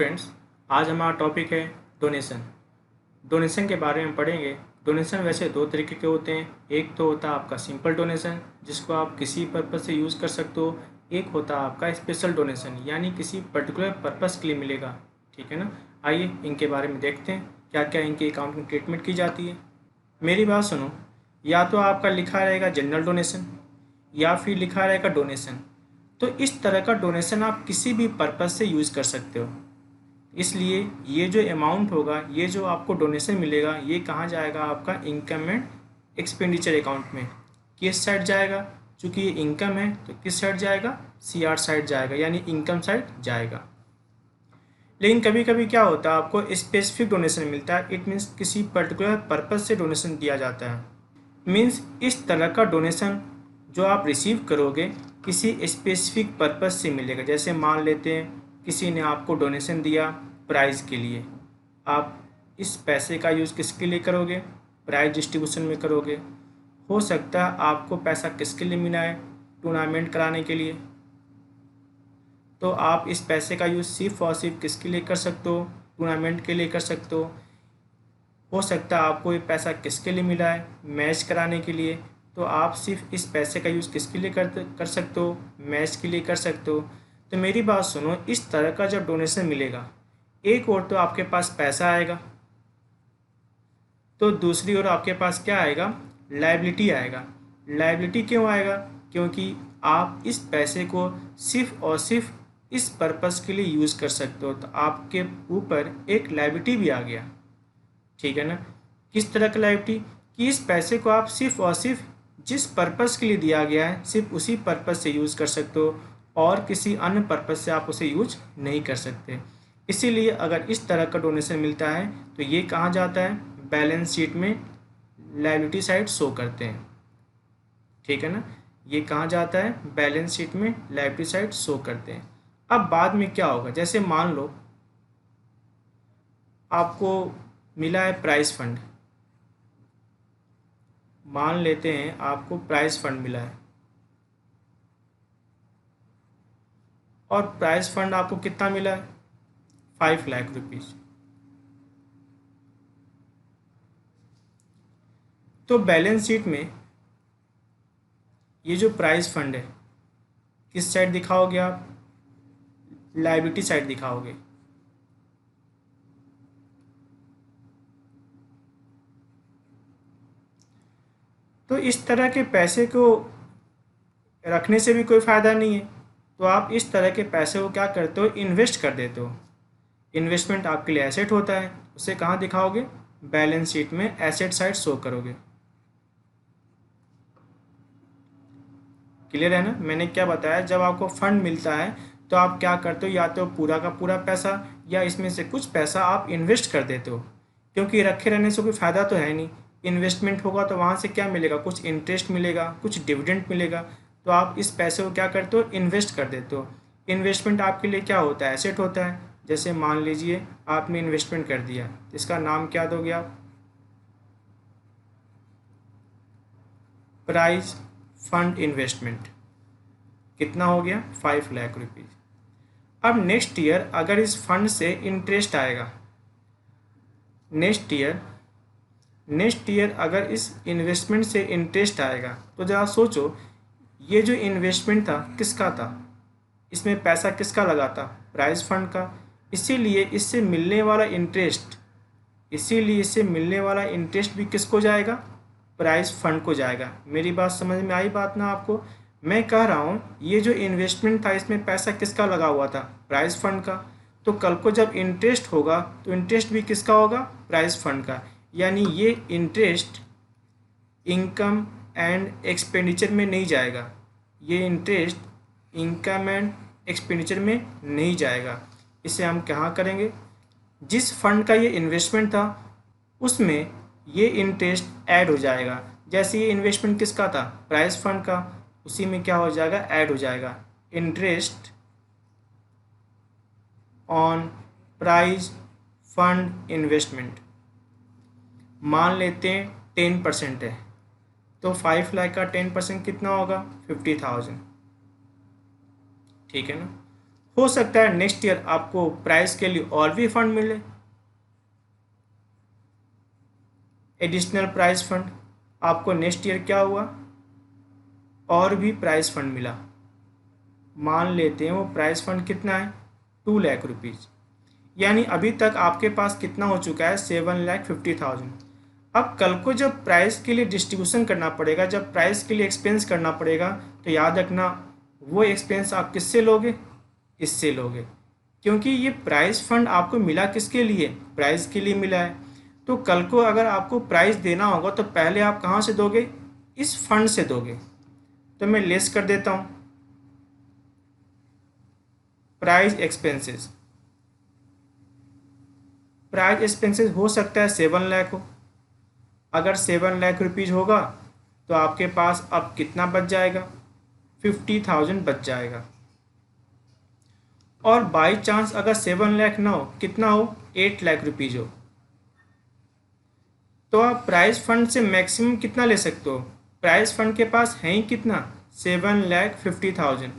Friends, आज हमारा topic है डोनेशन। डोनेशन के बारे में पढ़ेंगे। डोनेशन वैसे दो तरीके के होते हैं। एक तो होता है आपका सिंपल डोनेशन, जिसको आप किसी पर्पज़ से यूज़ कर सकते हो। एक होता है आपका स्पेशल डोनेशन, यानी किसी पर्टिकुलर पर्पज़ के लिए मिलेगा। ठीक है ना। आइए इनके बारे में देखते हैं क्या क्या इनकी अकाउंटिंग ट्रीटमेंट की जाती है। मेरी बात सुनो, या तो आपका लिखा रहेगा जनरल डोनेशन या फिर लिखा रहेगा डोनेशन। तो इस तरह का डोनेशन आप किसी भी पर्पज़ से यूज़ कर सकते हो। इसलिए ये जो अमाउंट होगा, ये जो आपको डोनेशन मिलेगा, ये कहाँ जाएगा? आपका इनकम एंड एक्सपेंडिचर अकाउंट में। किस साइड जाएगा? चूँकि ये इनकम है तो किस साइड जाएगा? CR साइड जाएगा, यानी इनकम साइड जाएगा। लेकिन कभी कभी क्या होता है, आपको स्पेसिफिक डोनेशन मिलता है। इट मीन्स किसी पर्टिकुलर पर्पज़ से डोनेशन दिया जाता है। मीन्स इस तरह का डोनेशन जो आप रिसीव करोगे किसी स्पेसिफिक पर्पज़ से मिलेगा। जैसे मान लेते हैं किसी ने आपको डोनेशन दिया प्राइज़ के लिए, आप इस पैसे का यूज़ किसके लिए करोगे? प्राइज़ डिस्ट्रीब्यूशन में करोगे। हो सकता है आपको पैसा किसके लिए मिला है? टूर्नामेंट कराने के लिए। तो आप इस पैसे का यूज़ सिर्फ और सिर्फ किसके लिए कर सकते हो? टूर्नामेंट के लिए कर सकते हो। हो सकता है आपको ये पैसा किसके लिए मिला है? मैच कराने के लिए। तो आप सिर्फ इस पैसे का यूज़ किसके लिए कर सकते हो? मैच के लिए कर सकते हो। तो मेरी बात सुनो, इस तरह का जब डोनेशन मिलेगा, एक ओर तो आपके पास पैसा आएगा, तो दूसरी ओर आपके पास क्या आएगा? लायबिलिटी आएगा। लायबिलिटी क्यों आएगा? क्योंकि आप इस पैसे को सिर्फ और सिर्फ इस पर्पज़ के लिए यूज़ कर सकते हो। तो आपके ऊपर एक लायबिलिटी भी आ गया। ठीक है ना। किस तरह का लायबिलिटी? कि इस पैसे को आप सिर्फ और सिर्फ जिस पर्पज़ के लिए दिया गया है, सिर्फ उसी पर्पज़ से यूज़ कर सकते हो, और किसी अन्य पर्पज़ से आप उसे यूज नहीं कर सकते। इसीलिए अगर इस तरह का डोनेशन मिलता है तो ये कहाँ जाता है? बैलेंस शीट में लायबिलिटी साइड शो करते हैं। ठीक है ना। ये कहाँ जाता है? बैलेंस शीट में लायबिलिटी साइड शो करते हैं। अब बाद में क्या होगा? जैसे मान लो आपको मिला है प्राइज़ फंड। मान लेते हैं आपको प्राइज़ फंड मिला है, और प्राइज़ फंड आपको कितना मिला है? 5 लाख रुपीज़। तो बैलेंस शीट में ये जो प्राइज़ फंड है, किस साइड दिखाओगे आप? लायबिलिटी साइड दिखाओगे। तो इस तरह के पैसे को रखने से भी कोई फ़ायदा नहीं है। तो आप इस तरह के पैसे को क्या करते हो? इन्वेस्ट कर देते हो। इन्वेस्टमेंट आपके लिए एसेट होता है। उसे कहाँ दिखाओगे? बैलेंस शीट में एसेट साइड शो करोगे। क्लियर है ना? मैंने क्या बताया, जब आपको फंड मिलता है तो आप क्या करते हो? या तो पूरा का पूरा पैसा या इसमें से कुछ पैसा आप इन्वेस्ट कर देते हो, क्योंकि रखे रहने से कोई फ़ायदा तो है नहीं। इन्वेस्टमेंट होगा तो वहाँ से क्या मिलेगा? कुछ इंटरेस्ट मिलेगा, कुछ डिविडेंड मिलेगा। तो आप इस पैसे को क्या करते हो? इन्वेस्ट कर देते हो। इन्वेस्टमेंट आपके लिए क्या होता है? एसेट होता है। जैसे मान लीजिए आपने इन्वेस्टमेंट कर दिया, इसका नाम क्या दोगे आप? Prize fund investment. कितना हो गया? 5 लाख रुपीज़। अब नेक्स्ट ईयर अगर इस फंड से इंटरेस्ट आएगा, नेक्स्ट ईयर अगर इस इन्वेस्टमेंट से इंटरेस्ट आएगा, तो ज़रा सोचो, ये जो इन्वेस्टमेंट था किसका था? इसमें पैसा किसका लगा था? प्राइज फंड का। इसीलिए इससे मिलने वाला इंटरेस्ट भी किसको जाएगा? प्राइज फंड को जाएगा। मेरी बात समझ में आई बात ना आपको? मैं कह रहा हूँ ये जो इन्वेस्टमेंट था, इसमें पैसा किसका लगा हुआ था? प्राइज फंड का। तो कल को जब इंटरेस्ट होगा तो इंटरेस्ट भी किसका होगा? प्राइज फंड का। यानी ये इंटरेस्ट इनकम एंड एक्सपेंडिचर में नहीं जाएगा। ये इंटरेस्ट इनकम एंड एक्सपेंडिचर में नहीं जाएगा। इसे हम कहाँ करेंगे? जिस फंड का ये इन्वेस्टमेंट था उसमें ये इंटरेस्ट ऐड हो जाएगा। जैसे ये इन्वेस्टमेंट किसका था? प्राइस फंड का। उसी में क्या हो जाएगा? ऐड हो जाएगा interest on prize fund investment. मान लेते हैं 10% है, तो 5 लाख का 10% कितना होगा? 50,000। ठीक है ना। हो सकता है नेक्स्ट ईयर आपको प्राइस के लिए और भी फंड मिले, एडिशनल प्राइस फंड। आपको नेक्स्ट ईयर क्या हुआ, और भी प्राइस फंड मिला। मान लेते हैं वो प्राइस फंड कितना है, 2 लाख रुपीज़। यानी अभी तक आपके पास कितना हो चुका है, 7,50,000। अब कल को जब प्राइस के लिए डिस्ट्रीब्यूशन करना पड़ेगा, जब प्राइस के लिए एक्सपेंस करना पड़ेगा, तो याद रखना वो एक्सपेंस आप किससे लोगे, इससे लोगे। क्योंकि ये प्राइस फंड आपको मिला किसके लिए, प्राइस के लिए मिला है। तो कल को अगर आपको प्राइस देना होगा तो पहले आप कहाँ से दोगे, इस फंड से दोगे। तो मैं लेस कर देता हूँ, प्राइस एक्सपेंसेस। प्राइस एक्सपेंसेस हो सकता है 7 लाख हो। अगर 7 लाख रुपीज़ होगा तो आपके पास अब कितना बच जाएगा, 50,000 बच जाएगा। और बाई चांस अगर 7 लाख ना हो, कितना हो, 8 लाख रुपीज़ हो, तो आप प्राइस फंड से मैक्सिमम कितना ले सकते हो। प्राइस फंड के पास है ही कितना, 7,50,000।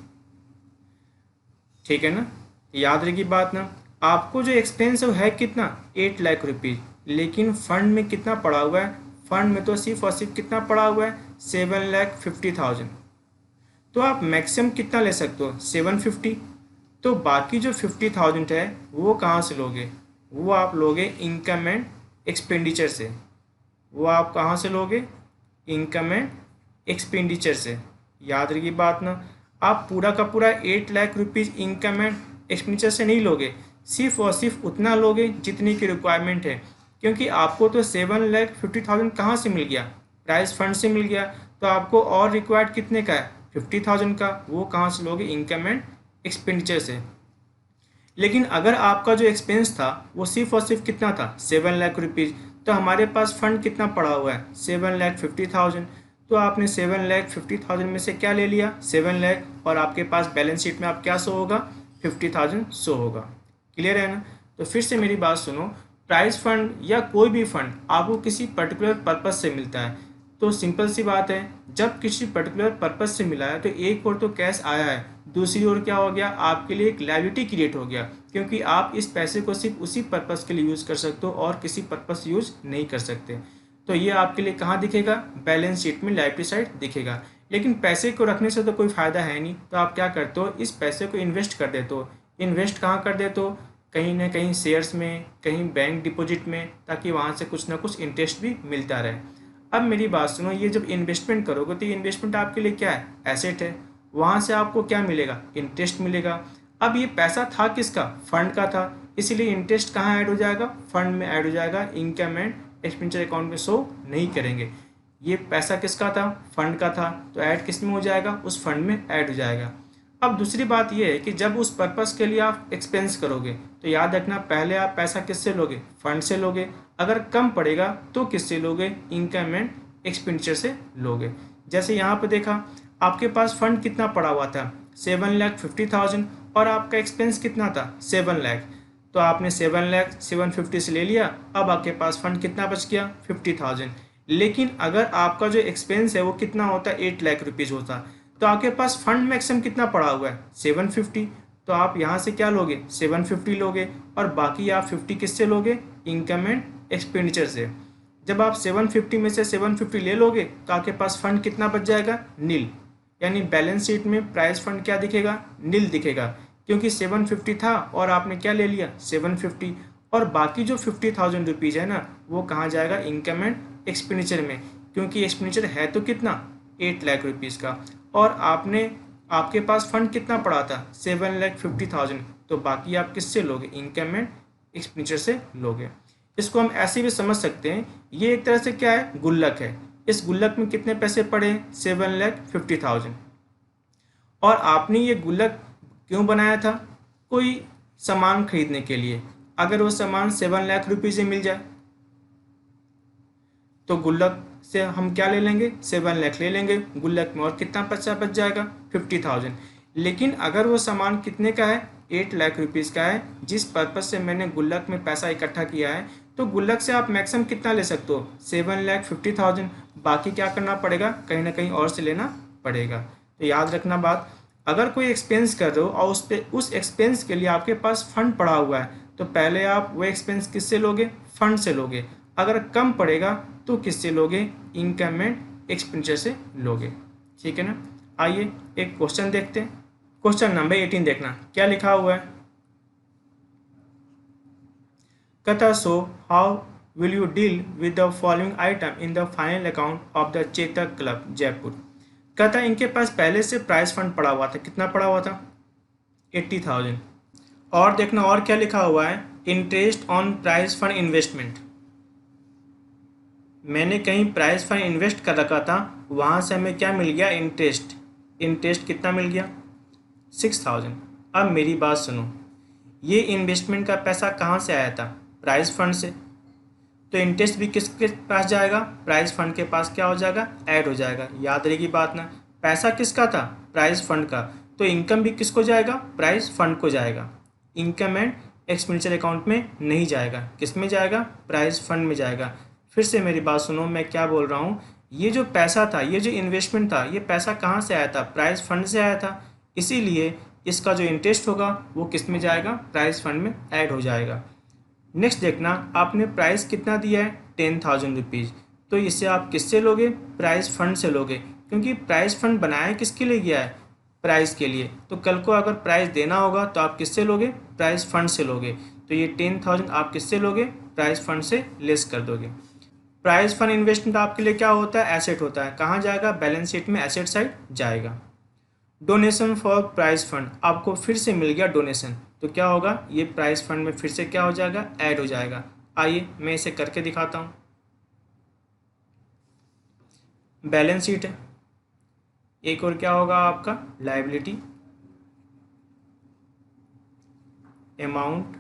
ठीक है ना, याद रखिए बात ना। आपको जो एक्सपेंस है कितना, 8 लाख रुपीज़, लेकिन फंड में कितना पड़ा हुआ है, फंड में तो सिर्फ और सिर्फ कितना पड़ा हुआ है, 7,50,000। तो आप मैक्सिमम कितना ले सकते हो, 750। तो बाकी जो 50,000 है वो कहाँ से लोगे, वो आप लोगे इनकम एंड एक्सपेंडिचर से। वो आप कहाँ से लोगे, इनकम एंड एक्सपेंडिचर से। याद रखिए बात ना, आप पूरा का पूरा 8 lakh rupees income and expenditure से नहीं लोगे, सिर्फ और सिर्फ उतना लोगे जितनी की रिक्वायरमेंट है। क्योंकि आपको तो 7,50,000 कहाँ से मिल गया, प्राइस फंड से मिल गया। तो आपको और रिक्वायर्ड कितने का है, 50,000 का। वो कहाँ से लोगे, इनकम एंड एक्सपेंडिचर से। लेकिन अगर आपका जो एक्सपेंस था वो सिर्फ और सिर्फ कितना था, 7 लाख रुपीज़, तो हमारे पास फंड कितना पड़ा हुआ है, 7,50,000। तो आपने 7,50,000 में से क्या ले लिया, 7 लाख, और आपके पास बैलेंस शीट में आप क्या शो होगा, 50,000 शो होगा। क्लियर है ना। तो फिर से मेरी बात सुनो, प्राइस फंड या कोई भी फंड आपको किसी पर्टिकुलर पर्पस से मिलता है। तो सिंपल सी बात है, जब किसी पर्टिकुलर पर्पस से मिला है तो एक ओर तो कैश आया है, दूसरी ओर क्या हो गया, आपके लिए एक लायबिलिटी क्रिएट हो गया। क्योंकि आप इस पैसे को सिर्फ उसी पर्पस के लिए यूज़ कर सकते हो और किसी पर्पस यूज़ नहीं कर सकते। तो ये आपके लिए कहाँ दिखेगा, बैलेंस शीट में लायबिलिटी साइड दिखेगा। लेकिन पैसे को रखने से तो कोई फ़ायदा है नहीं, तो आप क्या करते हो, इस पैसे को इन्वेस्ट कर देते हो। इन्वेस्ट कहाँ कर देते हो, कहीं ना कहीं शेयर्स में, कहीं बैंक डिपॉजिट में, ताकि वहाँ से कुछ ना कुछ इंटरेस्ट भी मिलता रहे। अब मेरी बात सुनो, ये जब इन्वेस्टमेंट करोगे तो ये इन्वेस्टमेंट आपके लिए क्या है, एसेट है। वहाँ से आपको क्या मिलेगा, इंटरेस्ट मिलेगा। अब ये पैसा था किसका, फंड का था, इसीलिए इंटरेस्ट कहाँ ऐड हो जाएगा, फंड में ऐड हो जाएगा। इनकम एंड एक्सपेंडिचर अकाउंट में शो नहीं करेंगे। ये पैसा किसका था, फंड का था, तो ऐड किस में हो जाएगा, उस फंड में ऐड हो जाएगा। अब दूसरी बात यह है कि जब उस पर्पस के लिए आप एक्सपेंस करोगे तो याद रखना, पहले आप पैसा किससे लोगे, फंड से लोगे। अगर कम पड़ेगा तो किससे लोगे, इनकम एंड एक्सपेंडिचर से लोगे। जैसे यहाँ पर देखा, आपके पास फंड कितना पड़ा हुआ था, 7,50,000, और आपका एक्सपेंस कितना था, 7 लाख। तो आपने 7 लाख 750 से ले लिया, अब आपके पास फंड कितना बच गया, 50,000। लेकिन अगर आपका जो एक्सपेंस है वो कितना होता, 8 लाख रुपीज़ होता, तो आपके पास फंड मैक्सिमम कितना पड़ा हुआ है, 750। तो आप यहाँ से क्या लोगे, 750 लोगे, और बाकी आप 50 किससे लोगे, इनकम एंड एक्सपेंडिचर से। जब आप 750 में से 750 ले लोगे तो आपके पास फंड कितना बच जाएगा, नील। यानी बैलेंस शीट में प्राइस फंड क्या दिखेगा, नील दिखेगा। क्योंकि 750 था और आपने क्या ले लिया, 750, और बाकी जो 50,000 रुपीज़ है ना, वो कहाँ जाएगा, इनकम एंड एक्सपेंडिचर में। क्योंकि एक्सपेंडिचर है तो कितना, 8 लाख रुपीज़ का, और आपके पास फंड कितना पड़ा था, 7,50,000। तो बाकी आप किससे लोगे, इनकम एंड एक्सपेंडिचर से लोगे। इसको हम ऐसे भी समझ सकते हैं, ये एक तरह से क्या है, गुल्लक है। इस गुल्लक में कितने पैसे पड़े हैं, 7,50,000। और आपने ये गुल्लक क्यों बनाया था, कोई सामान खरीदने के लिए। अगर वो सामान 7 लाख रुपये से मिल जाए तो गुल्लक से हम क्या ले लेंगे, 7 लाख ले लेंगे गुल्लक में, और कितना पैसा बच जाएगा, 50,000। लेकिन अगर वो सामान कितने का है, 8 लाख रुपीज़ का है, जिस पर्पज़ से मैंने गुल्लक में पैसा इकट्ठा किया है, तो गुल्लक से आप मैक्सिमम कितना ले सकते हो, 7,50,000। बाकी क्या करना पड़ेगा, कहीं ना कहीं और से लेना पड़ेगा। तो याद रखना बात, अगर कोई एक्सपेंस कर रहे हो और उस एक्सपेंस के लिए आपके पास फंड पड़ा हुआ है, तो पहले आप वो एक्सपेंस किससे लोगे? फंड से लोगे। अगर कम पड़ेगा तो किससे लोगे? इनकम एंड एक्सपेंडिचर से लोगे। ठीक है ना। आइए एक क्वेश्चन देखते हैं। क्वेश्चन नंबर 18 देखना क्या लिखा हुआ है। कहता सो how will you deal with the following item in the final account of the Chetak club Jaipur. कहता इनके पास पहले से प्राइस फंड पड़ा हुआ था। कितना पड़ा हुआ था? 80,000। और देखना और क्या लिखा हुआ है, interest on price fund investment. मैंने कहीं प्राइस फंड इन्वेस्ट कर रखा था, वहाँ से हमें क्या मिल गया? इंटरेस्ट। इंटरेस्ट कितना मिल गया? 6,000। अब मेरी बात सुनो, ये इन्वेस्टमेंट का पैसा कहाँ से आया था? प्राइस फंड से। तो इंटरेस्ट भी किसके पास जाएगा? प्राइस फंड के पास क्या हो जाएगा? ऐड हो जाएगा। याद रहेगी बात ना। पैसा किसका था? प्राइस फंड का। तो इनकम भी किसको जाएगा? प्राइस फंड को जाएगा। इनकम एंड एक्सपेंडिचर अकाउंट में नहीं जाएगा। किस में जाएगा? प्राइस फंड में जाएगा। फिर से मेरी बात सुनो, मैं क्या बोल रहा हूँ। ये जो पैसा था, ये जो इन्वेस्टमेंट था, ये पैसा कहाँ से आया था? प्राइस फंड से आया था। इसीलिए इसका जो इंटरेस्ट होगा वो किस में जाएगा? प्राइस फंड में ऐड हो जाएगा। नेक्स्ट देखना, आपने प्राइस कितना दिया है? 10,000 रुपीज़। तो इसे आप किससे लोगे? प्राइस फंड से लोगे, क्योंकि प्राइस फंड बनाया किसके लिए गया है? प्राइस के लिए। तो कल को अगर प्राइस देना होगा तो आप किससे लोगे? प्राइस फंड से लोगे। तो ये 10,000 आप किससे लोगे? प्राइस फंड से लेस कर दोगे। प्राइस फंड इन्वेस्टमेंट आपके लिए क्या होता है? एसेट होता है। कहाँ जाएगा? बैलेंस शीट में एसेट साइड जाएगा। डोनेशन फॉर प्राइस फंड, आपको फिर से मिल गया डोनेशन, तो क्या होगा? ये प्राइस फंड में फिर से क्या हो जाएगा? ऐड हो जाएगा। आइए मैं इसे करके दिखाता हूँ। बैलेंस शीट है, एक और क्या होगा आपका? लायबिलिटी, अमाउंट,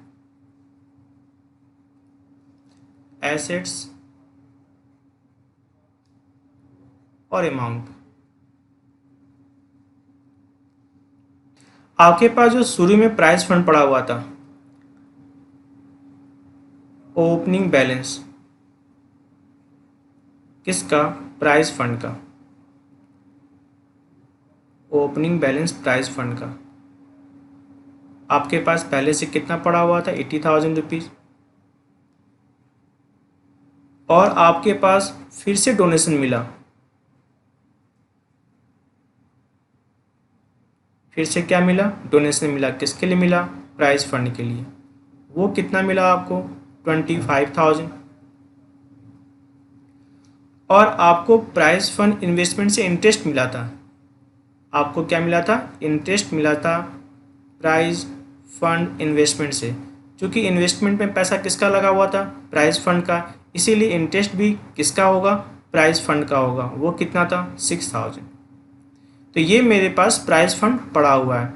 एसेट्स और अमाउंट। आपके पास जो शुरू में प्राइस फंड पड़ा हुआ था, ओपनिंग बैलेंस किसका? प्राइस फंड का। ओपनिंग बैलेंस प्राइस फंड का आपके पास पहले से कितना पड़ा हुआ था? 80,000 रुपीज़। और आपके पास फिर से डोनेशन मिला, फिर से क्या मिला? डोनेशन मिला। किसके लिए मिला? प्राइस फंड के लिए। वो कितना मिला आपको? 25,000। और आपको प्राइस फंड इन्वेस्टमेंट से इंटरेस्ट मिला था। आपको क्या मिला था? इंटरेस्ट मिला था प्राइस फंड इन्वेस्टमेंट से। क्योंकि इन्वेस्टमेंट में पैसा किसका लगा हुआ था? प्राइस फंड का। इसीलिए इंटरेस्ट भी किसका होगा? प्राइस फंड का होगा। वो कितना था? 6,000। तो ये मेरे पास प्राइस फंड पड़ा हुआ है।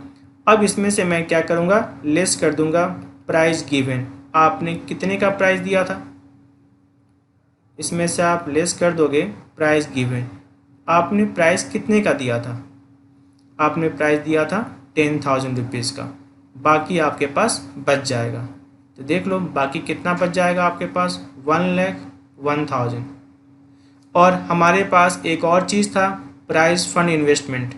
अब इसमें से मैं क्या करूँगा? लेस कर दूंगा प्राइस गिवन। आपने कितने का प्राइस दिया था? इसमें से आप लेस कर दोगे प्राइस गिवन। आपने प्राइस कितने का दिया था? आपने प्राइस दिया था 10,000 रुपीज़ का। बाकी आपके पास बच जाएगा। तो देख लो बाकी कितना बच जाएगा आपके पास? 1,01,000। और हमारे पास एक और चीज़ था, प्राइस फंड इन्वेस्टमेंट।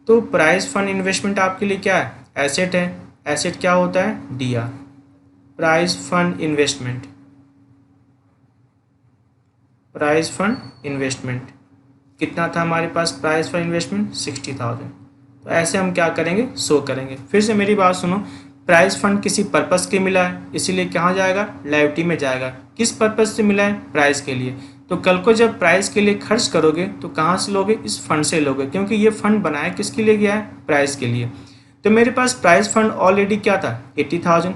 तो प्राइस फंड इन्वेस्टमेंट आपके लिए क्या है? एसेट है। एसेट क्या होता है? DR. Price fund investment, price fund investment कितना था हमारे पास? Price fund investment 60,000। तो ऐसे हम क्या करेंगे? शो करेंगे। फिर से मेरी बात सुनो, प्राइस फंड किसी पर्पस के मिला है, इसीलिए कहाँ जाएगा? लायबिलिटी में जाएगा। किस पर्पस से मिला है? प्राइस के लिए। तो कल को जब प्राइस के लिए खर्च करोगे तो कहाँ से लोगे? इस फंड से लोगे, क्योंकि ये फंड बनाया किसके लिए गया है? प्राइस के लिए। तो मेरे पास प्राइस फंड ऑलरेडी क्या था? 80,000।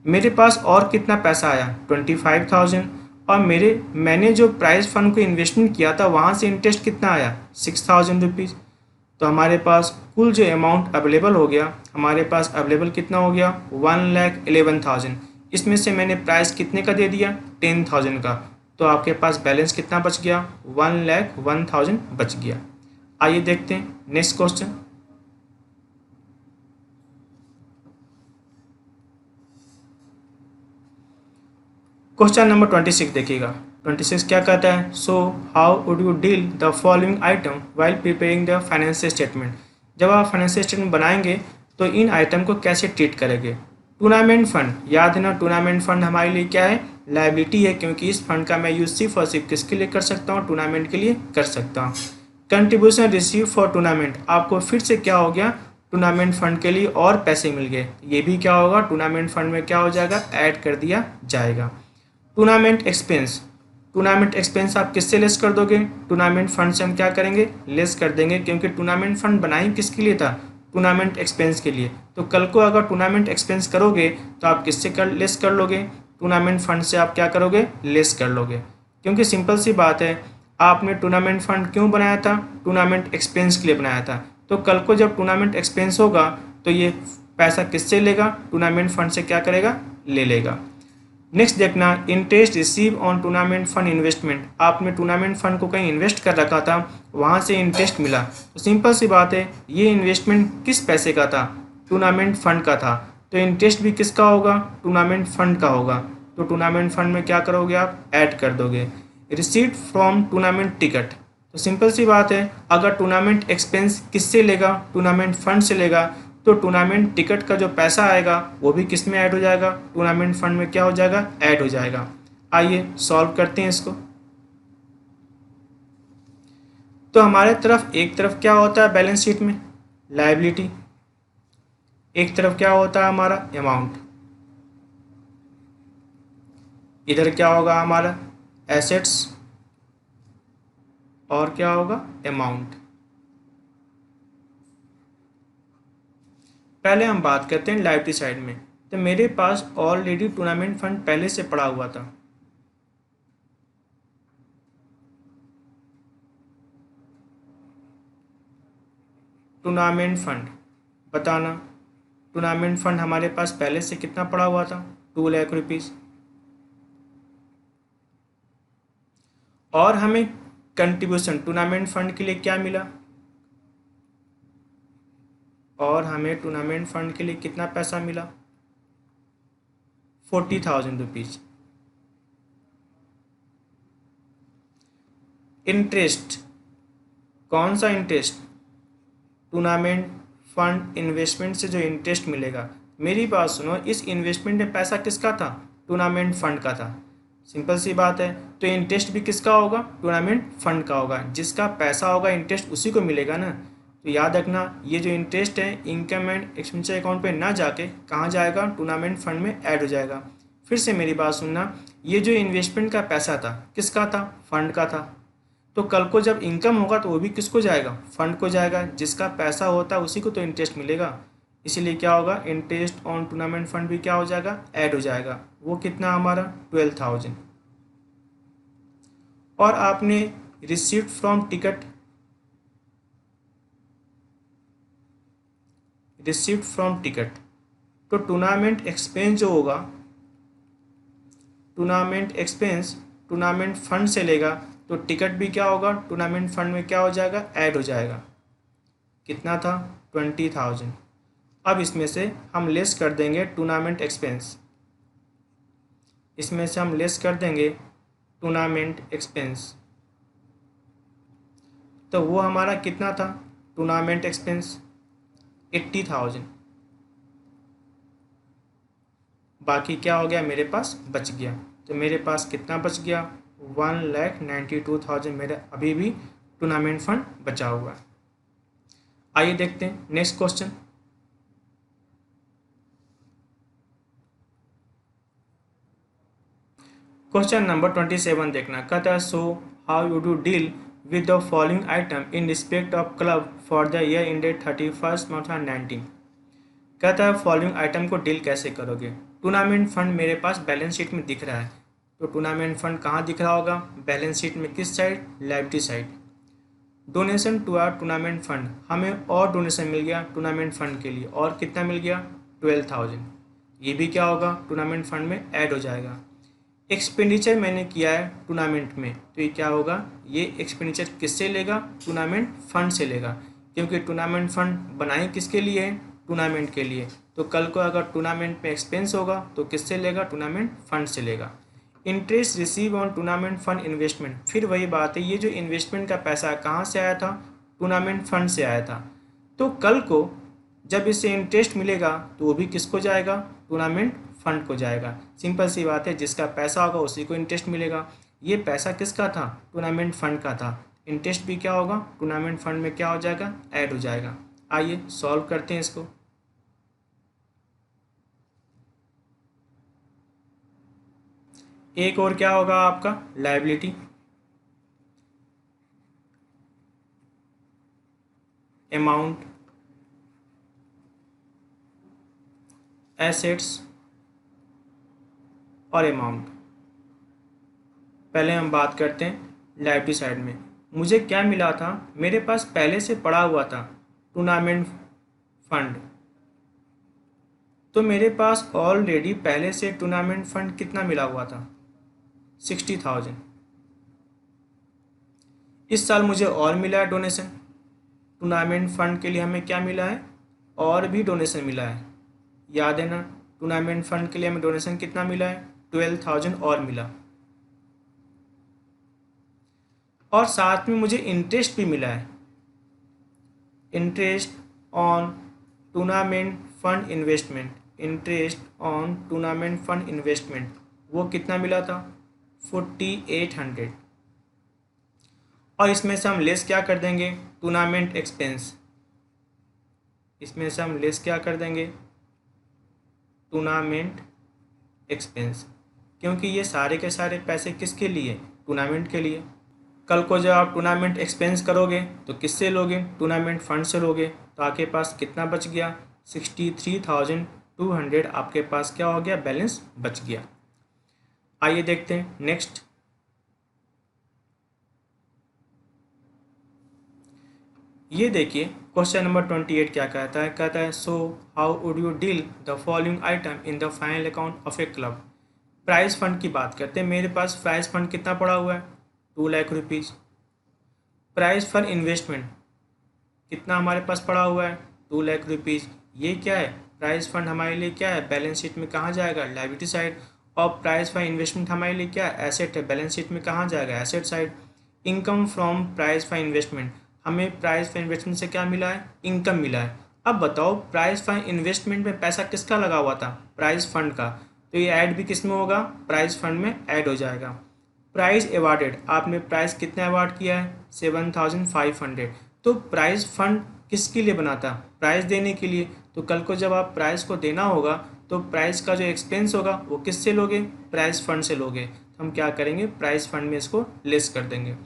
मेरे पास और कितना पैसा आया? 25,000। और मैंने जो प्राइस फंड को इन्वेस्टमेंट किया था वहाँ से इंटरेस्ट कितना आया? 6,000 रुपीज़। तो हमारे पास कुल जो अमाउंट अवेलेबल हो गया, हमारे पास अवेलेबल कितना हो गया? 1,11,000। इसमें से मैंने प्राइस कितने का दे दिया? 10,000 का। तो आपके पास बैलेंस कितना बच गया? 1,01,000 बच गया। आइए देखते हैं नेक्स्ट क्वेश्चन। क्वेश्चन नंबर 26 देखिएगा। 26 क्या कहता है? So how would you deal the following item while preparing the financial statement. जब आप फाइनेंशियल स्टेटमेंट बनाएंगे तो इन आइटम को कैसे ट्रीट करेंगे। टूर्नामेंट फंड, याद है ना, टूर्नामेंट फंड हमारे लिए क्या है, लायबिलिटी है, क्योंकि इस फंड का मैं यूज सिर्फ और सिर्फ किसके लिए कर सकता हूँ, टूर्नामेंट के लिए कर सकता हूँ। कंट्रीब्यूशन रिसीव फॉर टूर्नामेंट, आपको फिर से क्या हो गया, टूर्नामेंट फंड के लिए और पैसे मिल गए, ये भी क्या होगा, टूर्नामेंट फंड में क्या हो जाएगा, ऐड कर दिया जाएगा। टूर्नामेंट एक्सपेंस, टूर्नामेंट एक्सपेंस आप किससे लेस कर दोगे, टूर्नामेंट फंड से हम क्या करेंगे, लेस कर देंगे, क्योंकि टूर्नामेंट फंड बनाई किसके लिए था, टूर्नामेंट एक्सपेंस के लिए। तो कल को अगर टूर्नामेंट एक्सपेंस करोगे तो आप किससे लेस कर लोगे, टूर्नामेंट फंड से आप क्या करोगे, लेस कर लोगे, क्योंकि सिंपल सी बात है, आपने टूर्नामेंट फंड क्यों बनाया था, टूर्नामेंट एक्सपेंस के लिए बनाया था। तो कल को जब टूर्नामेंट एक्सपेंस होगा तो ये पैसा किससे लेगा, टूर्नामेंट फंड से क्या करेगा, ले लेगा। नेक्स्ट देखना, interest receive on tournament fund investment, आपने टूर्नामेंट फंड को कहीं इन्वेस्ट कर रखा था, वहाँ से इंटरेस्ट मिला, तो सिंपल सी बात है, ये इन्वेस्टमेंट किस पैसे का था, टूर्नामेंट फंड का था, तो इंटरेस्ट भी किसका होगा, टूर्नामेंट फंड का होगा। तो टूर्नामेंट फंड में क्या करोगे आप, ऐड कर दोगे। रिसीट फ्रॉम टूर्नामेंट टिकट, तो सिंपल सी बात है, अगर टूर्नामेंट एक्सपेंस किससे लेगा, टूर्नामेंट फंड से लेगा, तो टूर्नामेंट टिकट का जो पैसा आएगा वो भी किस में ऐड हो जाएगा, टूर्नामेंट फंड में क्या हो जाएगा, ऐड हो जाएगा। आइए सॉल्व करते हैं इसको। तो हमारे तरफ एक तरफ क्या होता है बैलेंस शीट में, लायबिलिटी, एक तरफ क्या होता है हमारा अमाउंट, इधर क्या होगा हमारा एसेट्स, और क्या होगा अमाउंट। पहले हम बात करते हैं लायबिलिटी साइड में, तो मेरे पास ऑलरेडी टूर्नामेंट फंड पहले से पड़ा हुआ था, टूर्नामेंट फंड, बताना टूर्नामेंट फंड हमारे पास पहले से कितना पड़ा हुआ था, 2 लाख रुपीज़, और हमें कंट्रीब्यूशन टूर्नामेंट फंड के लिए क्या मिला, और हमें टूर्नामेंट फंड के लिए कितना पैसा मिला, 40,000 रुपीज़। इंटरेस्ट, कौन सा इंटरेस्ट, टूर्नामेंट फंड इन्वेस्टमेंट से जो इंटरेस्ट मिलेगा, मेरी बात सुनो, इस इन्वेस्टमेंट में पैसा किसका था, टूर्नामेंट फंड का था, सिंपल सी बात है, तो इंटरेस्ट भी किसका होगा, टूर्नामेंट फंड का होगा, जिसका पैसा होगा इंटरेस्ट उसी को मिलेगा ना। तो याद रखना, ये जो इंटरेस्ट है इनकम एंड एक्सपेंडिचर अकाउंट पे ना जाके कहाँ जाएगा, टूर्नामेंट फंड में ऐड हो जाएगा। फिर से मेरी बात सुनना, ये जो इन्वेस्टमेंट का पैसा था किसका था, फंड का था, तो कल को जब इनकम होगा तो वो भी किसको जाएगा, फंड को जाएगा, जिसका पैसा होता है उसी को तो इंटरेस्ट मिलेगा, इसीलिए क्या होगा, इंटरेस्ट ऑन टूर्नामेंट फंड भी क्या हो जाएगा, ऐड हो जाएगा। वो कितना हमारा 12,000। और आपने received from ticket, received from ticket, तो टूर्नामेंट एक्सपेंस जो होगा, टूर्नामेंट एक्सपेंस टूर्नामेंट फंड से लेगा, तो टिकट भी क्या होगा, टूर्नामेंट फंड में क्या हो जाएगा, ऐड हो जाएगा। कितना था, 20,000। अब इसमें से हम लेस कर देंगे टूर्नामेंट एक्सपेंस, इसमें से हम लेस कर देंगे टूर्नामेंट एक्सपेंस, तो वो हमारा कितना था, टूर्नामेंट एक्सपेंस 80,000। बाकी क्या हो गया, मेरे पास बच गया, तो मेरे पास कितना बच गया, 1,92,000 मेरा अभी भी टूर्नामेंट फंड बचा हुआ है। आइए देखते हैं नेक्स्ट क्वेश्चन। क्वेश्चन नंबर 27 देखना, कहता है so how you do deal with the following item in respect of club for the year ended 31st March 2019। कहता है फॉलोइंग आइटम को डील कैसे करोगे। टूर्नामेंट फंड मेरे पास बैलेंस शीट में दिख रहा है, तो टूर्नामेंट फंड कहाँ दिख रहा होगा, बैलेंस शीट में किस side, liability side. Donation to our tournament fund, हमें और डोनेशन मिल गया टूर्नामेंट फंड के लिए, और कितना मिल गया, 12,000, ये भी क्या होगा, टूर्नामेंट फंड में ऐड हो जाएगा। एक्सपेंडिचर मैंने किया है टूर्नामेंट में, तो ये क्या होगा, ये एक्सपेंडिचर किससे लेगा, टूर्नामेंट फंड से लेगा, क्योंकि टूर्नामेंट फंड बनाए किसके लिए है, टूर्नामेंट के लिए। तो कल को अगर टूर्नामेंट में एक्सपेंस होगा तो किससे लेगा, टूर्नामेंट फंड से लेगा। Interest receive on tournament fund investment, फिर वही बात है, ये जो इन्वेस्टमेंट का पैसा कहाँ से आया था, टूर्नामेंट फंड से आया था, तो कल को जब इससे इंटरेस्ट मिलेगा तो वो भी किसको जाएगा? टूर्नामेंट फंड को जाएगा। सिंपल सी बात है, जिसका पैसा होगा उसी को इंटरेस्ट मिलेगा। ये पैसा किसका था? टूर्नामेंट फंड का था। इंटरेस्ट भी क्या होगा? टूर्नामेंट फंड में क्या हो जाएगा? ऐड हो जाएगा। आइए सॉल्व करते हैं इसको। एक और क्या होगा आपका? लायबिलिटी, अमाउंट, एसेट्स और अमाउंट। पहले हम बात करते हैं लायबिलिटी साइड में। मुझे क्या मिला था? मेरे पास पहले से पड़ा हुआ था टूर्नामेंट फंड। तो मेरे पास ऑलरेडी पहले से टूर्नामेंट फंड कितना मिला हुआ था? 60,000। इस साल मुझे और मिला है डोनेशन। टूर्नामेंट फंड के लिए हमें क्या मिला है? और भी डोनेशन मिला है। याद है ना, टूर्नामेंट फंड के लिए हमें डोनेशन कितना मिला है? 12,000 और मिला। और साथ में मुझे इंटरेस्ट भी मिला है। Interest on tournament fund investment, interest on tournament fund investment, वो कितना मिला था? 4800। और इसमें से हम लेस क्या कर देंगे? Tournament expense. इसमें से हम लेस क्या कर देंगे? Tournament expense. क्योंकि ये सारे के सारे पैसे किसके लिए? टूर्नामेंट के लिए। कल को जब आप टूर्नामेंट एक्सपेंस करोगे तो किससे लोगे? टूर्नामेंट फंड से लोगे। तो आपके पास कितना बच गया? 63,200 आपके पास क्या हो गया? बैलेंस बच गया। आइए देखते हैं नेक्स्ट। ये देखिए क्वेश्चन नंबर 28 क्या कहता है? कहता है so how would you deal the following item in the final account of a club. Prize fund की बात करते हैं। मेरे पास प्राइज फंड कितना पड़ा हुआ है? 2,00,000 रुपीज़। प्राइज फॉर इन्वेस्टमेंट कितना हमारे पास पड़ा हुआ है? 2,00,000 रुपीज़। ये क्या है? प्राइज फंड हमारे लिए क्या है? बैलेंस शीट में कहाँ जाएगा? Liability side. और प्राइज फॉर इन्वेस्टमेंट हमारे लिए क्या है? एसेट है। बैलेंस शीट में कहाँ जाएगा? Asset side. Income from prize for investment, हमें प्राइज फॉर इन्वेस्टमेंट से क्या मिला है? इनकम मिला है। अब बताओ प्राइज फॉर इन्वेस्टमेंट में पैसा किसका लगा हुआ था? प्राइज फंड का। तो ये ऐड भी किस में होगा? प्राइज फंड में ऐड हो जाएगा। प्राइज अवार्डेड, आपने प्राइज कितना अवार्ड किया है? 7,500। तो प्राइज फंड किसके लिए बना था? प्राइज देने के लिए। तो कल को जब आप प्राइज को देना होगा तो प्राइज का जो एक्सपेंस होगा वो किससे लोगे? प्राइज फंड से लोगे। तो हम क्या करेंगे? प्राइज फंड में इसको लेस कर देंगे।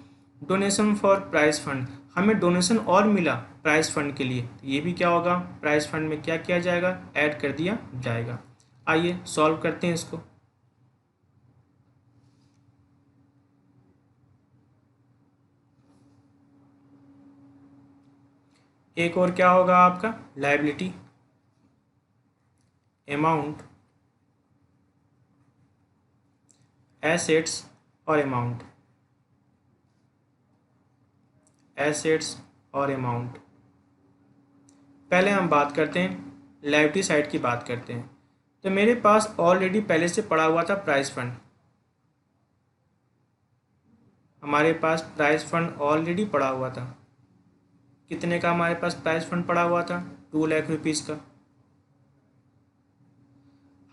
डोनेशन फॉर प्राइज फंड, हमें डोनेशन और मिला प्राइज फंड के लिए, तो ये भी क्या होगा? प्राइज फंड में क्या किया जाएगा? ऐड कर दिया जाएगा। आइए सॉल्व करते हैं इसको। एक और क्या होगा आपका? लायबिलिटी, अमाउंट, एसेट्स और अमाउंट। एसेट्स और अमाउंट। पहले हम बात करते हैं लायबिलिटी साइड की बात करते हैं। तो मेरे पास ऑलरेडी पहले से पड़ा हुआ था प्राइज फंड। हमारे पास प्राइज फंड ऑलरेडी पड़ा हुआ था। कितने का हमारे पास प्राइज फंड पड़ा हुआ था? 2,00,000 रुपीज़ का।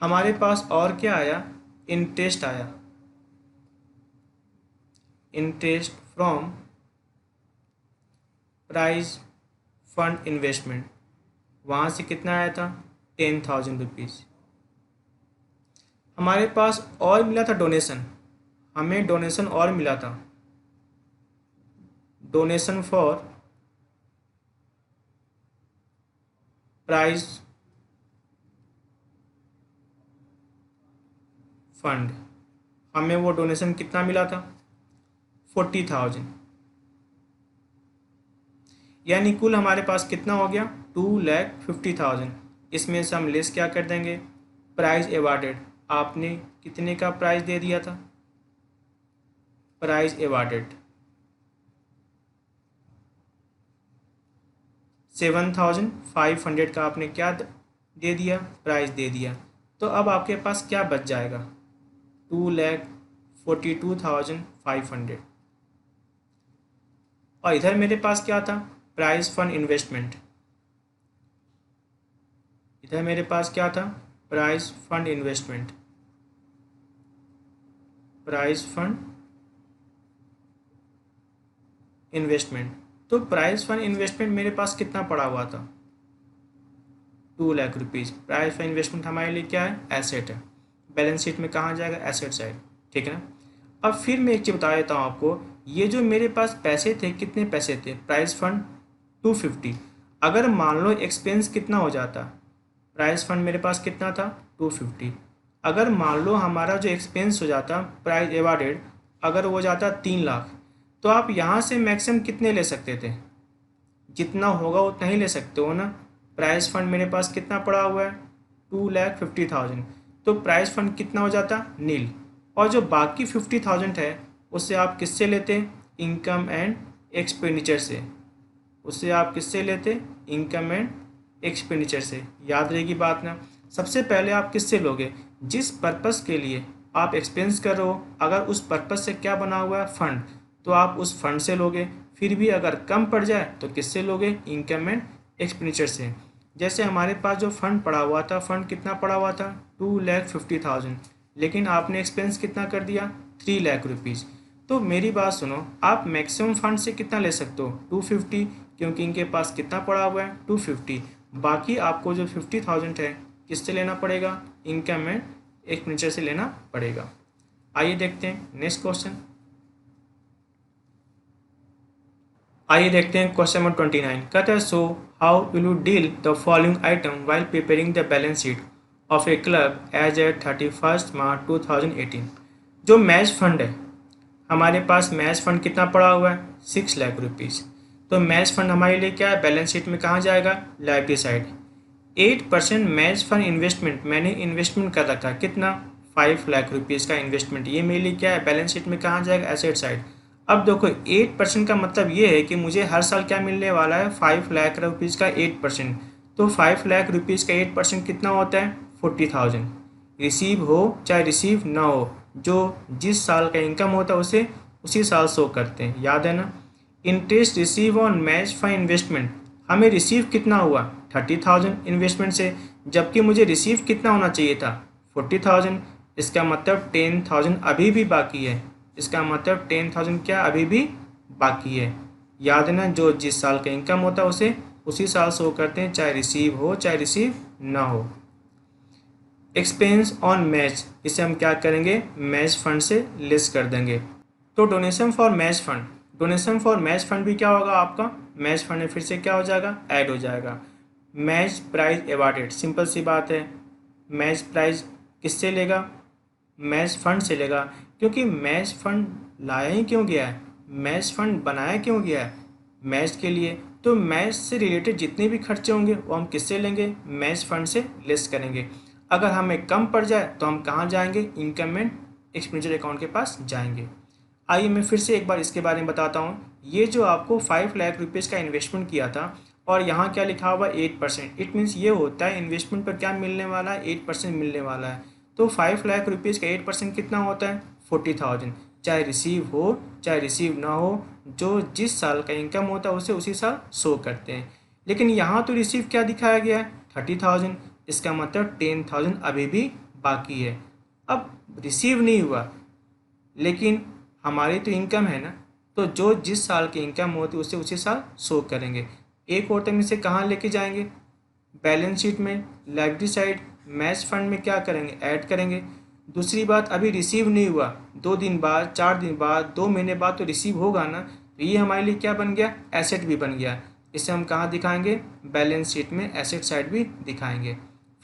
हमारे पास और क्या आया? इंटरेस्ट आया। Interest from prize fund investment, वहाँ से कितना आया था? 10,000 रुपीज़। हमारे पास और मिला था डोनेशन, हमें डोनेशन और मिला था। डोनेशन फॉर प्राइज फंड, हमें वो डोनेशन कितना मिला था? 40,000। यानी कुल हमारे पास कितना हो गया? 2,50,000। इसमें से हम लेस क्या कर देंगे? प्राइज अवार्डेड, आपने कितने का प्राइज दे दिया था? प्राइज अवार्डेड 7,500 का आपने क्या दे दिया? प्राइज दे दिया। तो अब आपके पास क्या बच जाएगा? 2,42,500। और इधर मेरे पास क्या था? Prize fund investment. इधर मेरे पास क्या था, price fund investment, price fund investment. तो प्राइस फंड इन्वेस्टमेंट मेरे पास कितना पड़ा हुआ था, 2 lakh rupees. Price fund investment हमारे लिए क्या है, एसेट है। बैलेंस शीट में कहाँ जाएगा, एसेट साइड, ठीक है ना। अब फिर मैं एक चीज़ बता देता हूँ आपको, ये जो मेरे पास पैसे थे, कितने पैसे थे, प्राइस फंड 250। अगर मान लो एक्सपेंस कितना हो जाता, प्राइस फंड मेरे पास कितना था 250, अगर मान लो हमारा जो एक्सपेंस हो जाता प्राइस एवार्डेड, अगर वो जाता 3 लाख, तो आप यहाँ से मैक्सिमम कितने ले सकते थे, जितना होगा उतना ही ले सकते हो ना। प्राइस फंड मेरे पास कितना पड़ा हुआ है, 2,50,000, तो प्राइस फंड कितना हो जाता, नील। और जो बाकी 50,000 है उससे आप किससे लेते, इनकम एंड एक्सपेंडिचर से, उससे आप किससे लेते, इनकम एंड एक्सपेंडिचर से। याद रहेगी बात ना। सबसे पहले आप किससे लोगे, जिस पर्पस के लिए आप एक्सपेंस कर रहे हो, अगर उस पर्पस से क्या बना हुआ है, फंड, तो आप उस फंड से लोगे। फिर भी अगर कम पड़ जाए तो किससे लोगे, इनकम एंड एक्सपेंडिचर से। जैसे हमारे पास जो फंड पड़ा हुआ था, फंड कितना पड़ा हुआ था, 2,50,000, लेकिन आपने एक्सपेंस कितना कर दिया, 3 लाख रुपीज़। तो मेरी बात सुनो, आप मैक्सिमम फंड से कितना ले सकते हो, 250, क्योंकि इनके पास कितना पड़ा हुआ है, 250। बाकी आपको जो 50,000 है किससे लेना पड़ेगा, इनकम एंड एक्सपेंडिचर से लेना पड़ेगा। आइए देखते हैं नेक्स्ट क्वेश्चन। आइए देखते हैं क्वेश्चन नंबर 29। कहता है, so how will you deal the following item while preparing the balance sheet of a club as at 31 March 2018। जो मैच फंड है, हमारे पास मैच फंड कितना पड़ा हुआ है, 6 लाख रुपीज़। तो मैच फंड हमारे लिए क्या है, बैलेंस शीट में कहाँ जाएगा, liability side. 8% match fund investment, मैंने इन्वेस्टमेंट कर रखा है कितना, 5 लाख रुपीज़ का इन्वेस्टमेंट। ये मेरे लिए क्या है, बैलेंस शीट में कहाँ जाएगा, एसेट साइड। अब देखो 8% का मतलब ये है कि मुझे हर साल क्या मिलने वाला है, 5 लाख रुपीज़ का 8%। तो 5 लाख रुपीज़ का 8% कितना होता है, 40,000। रिसीव हो चाहे रिसीव ना हो, जो जिस साल का इनकम होता है उसे उसी साल शो करते हैं, याद है ना। Interest receive on match fund investment, हमें रिसीव कितना हुआ, 30,000 इन्वेस्टमेंट से, जबकि मुझे रिसीव कितना होना चाहिए था, 40,000। इसका मतलब 10,000 अभी भी बाकी है, इसका मतलब 10,000 क्या अभी भी बाकी है। याद है ना, जो जिस साल का इनकम होता है उसे उसी साल शो करते हैं, चाहे रिसीव हो चाहे रिसीव ना हो। एक्सपेंस ऑन मैच, इसे हम क्या करेंगे, मैच फंड से लेस कर देंगे। तो donation for match fund, donation for match fund भी क्या होगा आपका, मैच फंड में फिर से क्या हो जाएगा, ऐड हो जाएगा। मैच प्राइज एवार्डेड, सिंपल सी बात है, मैच प्राइज किससे लेगा, मैच फंड से लेगा। क्योंकि मैच फंड लाया ही क्यों गया है, मैच फंड बनाया क्यों गया है, मैच के लिए। तो मैच से रिलेटेड जितने भी खर्चे होंगे वो हम किससे लेंगे, मैच फंड से लेस करेंगे। अगर हमें कम पड़ जाए तो हम कहाँ जाएंगे, इनकम एंड एक्सपेंडिचर अकाउंट के पास जाएंगे। आइए मैं फिर से एक बार इसके बारे में बताता हूँ। ये जो आपको 5 लाख रुपीज़ का इन्वेस्टमेंट किया था, और यहाँ क्या लिखा हुआ 8%, इट मीन्स ये होता है इन्वेस्टमेंट पर क्या मिलने वाला है, 8% मिलने वाला है। तो 5 लाख रुपीज़ का 8% कितना होता है, 40,000। चाहे रिसीव हो चाहे रिसीव ना हो, जो जिस साल का इनकम होता है उसे उसी साल शो करते हैं। लेकिन यहाँ तो रिसीव क्या दिखाया गया है, 30,000। इसका मतलब 10,000 अभी भी बाकी है। अब रिसीव नहीं हुआ, लेकिन हमारी तो इनकम है ना, तो जो जिस साल की इनकम होती है उसे उसी साल शो करेंगे। एक और तक इसे कहाँ लेके जाएंगे, बैलेंस शीट में, लाइबिलिटी साइड, मैच फंड में क्या करेंगे, ऐड करेंगे। दूसरी बात, अभी रिसीव नहीं हुआ, 2 दिन बाद, 4 दिन बाद, 2 महीने बाद तो रिसीव होगा ना, तो ये हमारे लिए क्या बन गया, एसेट भी बन गया। इसे हम कहाँ दिखाएंगे, बैलेंस शीट में एसेट साइड भी दिखाएंगे।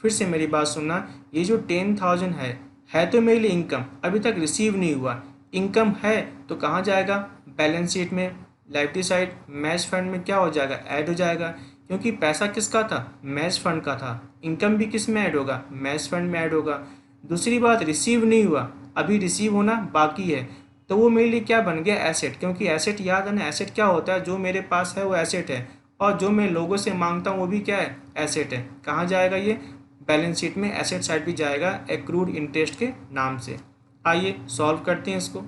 फिर से मेरी बात सुनना, ये जो 10,000 है तो मेरे लिए इनकम, अभी तक रिसीव नहीं हुआ। इनकम है तो कहाँ जाएगा, बैलेंस शीट में, लाइबिलिटी साइड, मैच फंड में क्या हो जाएगा, ऐड हो जाएगा। क्योंकि पैसा किसका था, मैच फंड का था। इनकम भी किस में ऐड होगा, मैच फंड में ऐड होगा। दूसरी बात, रिसीव नहीं हुआ, अभी रिसीव होना बाकी है, तो वो मेरे लिए क्या बन गया, एसेट। क्योंकि एसेट, याद है ना, एसेट क्या होता है, जो मेरे पास है वो एसेट है, और जो मैं लोगों से मांगता हूँ वो भी क्या है, एसेट है। कहाँ जाएगा ये, बैलेंस शीट में एसेट साइड भी जाएगा, एक्रूड इंटरेस्ट के नाम से। आइए सॉल्व करते हैं इसको।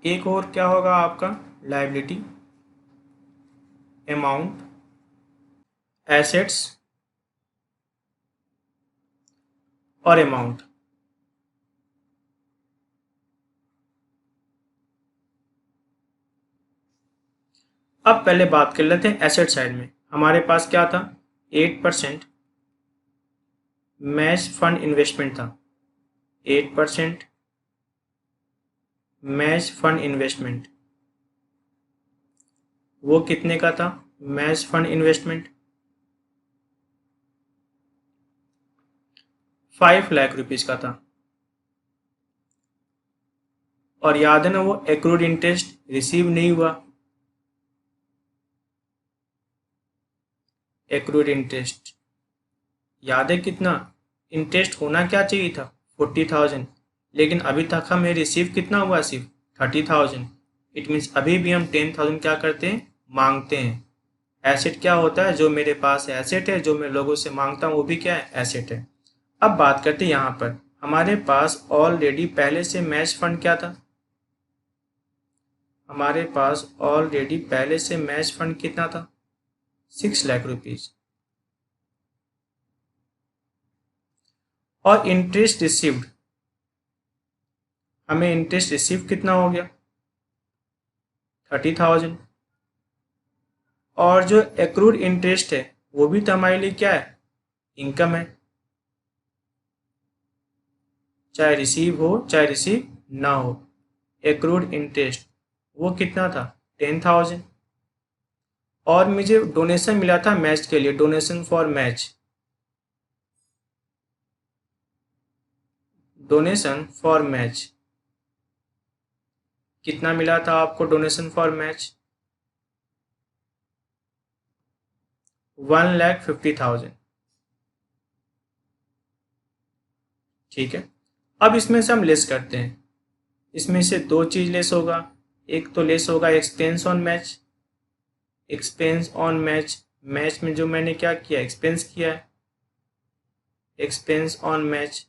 एक और क्या होगा आपका, लायबिलिटी, अमाउंट, एसेट्स और अमाउंट। अब पहले बात कर लेते हैं एसेट साइड में। हमारे पास क्या था, 8% मैच फंड इन्वेस्टमेंट था। 8% मैच फंड इन्वेस्टमेंट, वो कितने का था match fund investment? 5 lakh rupees का था। और याद है ना, वो एक्रूड इंटरेस्ट रिसीव नहीं हुआ। एक्रूड इंटरेस्ट याद है कितना इंटरेस्ट होना क्या चाहिए था, 40,000, लेकिन अभी तक हमें रिसीव कितना हुआ, सिर्फ 30,000। इट मीन्स अभी भी हम 10,000 क्या करते हैं, मांगते हैं। एसेट क्या होता है, जो मेरे पास एसेट है, जो मैं लोगों से मांगता हूँ वो भी क्या है, एसेट है। अब बात करते हैं यहाँ पर, हमारे पास ऑलरेडी पहले से मैच फंड क्या था, हमारे पास ऑलरेडी पहले से मैच फंड कितना था, 6 लाख रुपीज। और इंटरेस्ट रिसीव्ड, हमें इंटरेस्ट रिसीव कितना हो गया, 30,000। और जो एक्रूड इंटरेस्ट है वो भी तो हमारे लिए क्या है, इनकम है, चाहे रिसीव हो चाहे रिसीव ना हो। एक्रूड इंटरेस्ट वो कितना था, 10,000। और मुझे डोनेशन मिला था मैच के लिए, donation for match, donation for match कितना मिला था आपको, डोनेशन फॉर मैच 1,50,000। ठीक है, अब इसमें से हम लेस करते हैं। इसमें से दो चीज लेस होगा, एक तो लेस होगा expense on match, expense on match, match में जो मैंने क्या किया, एक्सपेंस किया है, एक्सपेंस ऑन मैच।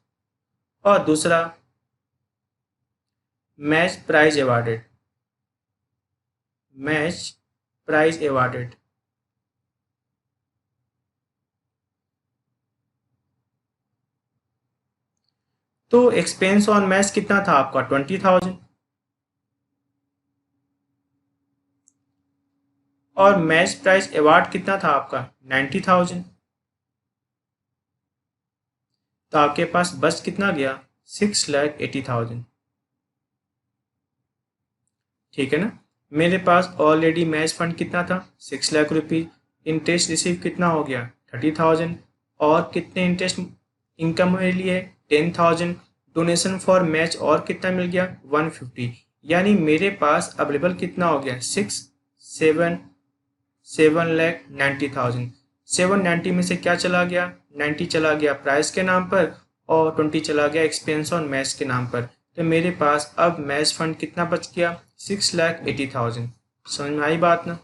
और दूसरा match prize awarded, match prize awarded. तो एक्सपेंस ऑन मैच कितना था आपका, 20,000। और मैच प्राइज अवार्ड कितना था आपका, 90,000। तो आपके पास बस कितना गया, 6,80,000। ठीक है ना, मेरे पास ऑलरेडी मैच फंड कितना था, 6 लाख रुपीज। इंटरेस्ट रिसीव कितना हो गया, 30,000। और कितने इंटरेस्ट इनकम मेरे लिए, 10,000। डोनेशन फॉर मैच और कितना मिल गया, 150। यानी मेरे पास अवेलेबल कितना हो गया, 7,90,000। 790 में से क्या चला गया, 90 चला गया प्राइस के नाम पर, और 20 चला गया एक्सपेंस ऑन मैच के नाम पर। तो मेरे पास अब मैच फंड कितना बच गया, 6,80,000। समझ में आई बात ना।